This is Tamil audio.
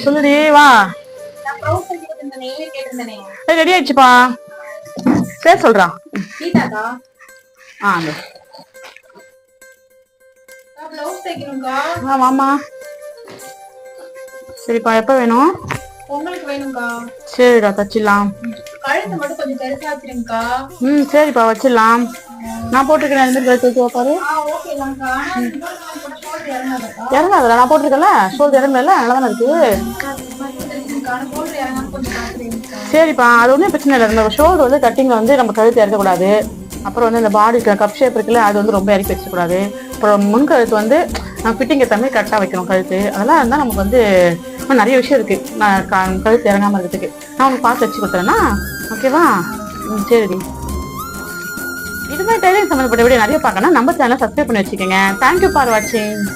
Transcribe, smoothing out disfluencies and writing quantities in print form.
சொல்லுடி வா. ரெடி ஆயிடுச்சுப்பா. பேர் சொல்றான். வாமா. சரிப்பா எப்ப வேணும்? உங்களுக்கு வேணும்க்கா. சரிடா தச்சிடலாம். கழுத்து மட்டும் கொஞ்சம் பெருசா வச்சிருங்கக்கா. சரிப்பா வச்சிடலாம். நான் போட்டிருக்கேன் அந்த மாதிரி கழுத்து வச்சு பாரு. இறங்காதுடா நான் போட்டிருக்கேன்ல ஷோல்டர் இறங்கல நல்லாதானே இருக்கு. சரிப்பா அது ஒன்றும் பிரச்சனை இல்லை. இந்த ஷோல்டர் வந்து கட்டிங்ல வந்து நம்ம கழுத்து இறக்கக்கூடாது. அப்புறம் வந்து இந்த பாடி கப் ஷேப் இருக்குல்ல அது வந்து ரொம்ப இறக்கி வச்சுக்கூடாது. அப்புறம் முன் கழுத்து வந்து ஃபிட்டிங் ஏற்ற மாதிரி கரெக்டாக வைக்கணும். கழுத்து அதெல்லாம் இருந்தால் நமக்கு வந்து நிறைய விஷயம் இருக்கு. நான் கழுத்து இறங்காம இருக்கிறதுக்கு நான் உனக்கு பார்த்து வச்சு கொடுத்துறேன்னா ஓகேவா? சரிடி. இது மாதிரி டைலரிங் சம்மந்தப்பட்ட வீடியோ நிறைய பார்க்கணும். நம்ம சேனலை சப்ஸ்கிரைப் பண்ணி வச்சுக்கோங்க. தேங்க்யூ ஃபார் வாட்சிங்.